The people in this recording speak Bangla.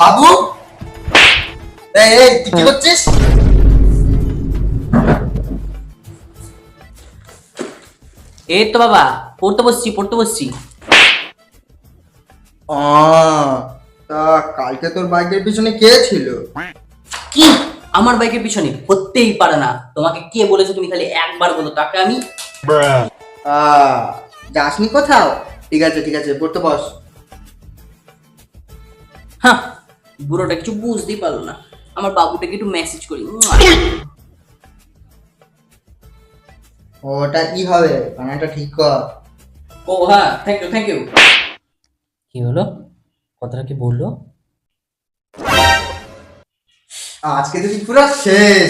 বাবু, এই এই তুই কি করছিস? এই তো বাবা, পড়তে বসছি। তা কালকে তোর বাইকের পিছনে কে ছিল? কি? আমার বাইকের পিছনে হতেই পারে না। তোমাকে কে বলেছে? তুমি খালি একবার বলো, তাকে আমি যাসনি কোথাও? ঠিক আছে ঠিক আছে, পড়তে বস। হ্যাঁ, বুড়োটা কিছু বুঝতেই পারলো না। আমার বাবুটাকে একটু মেসেজ করি। ওটা কি হবে, বানানটা ঠিক কর। ও হ্যাঁ, থ্যাংক ইউ। কি হলো? কথাটা কি বললো? আজকে তো তুই পুরো শেষ।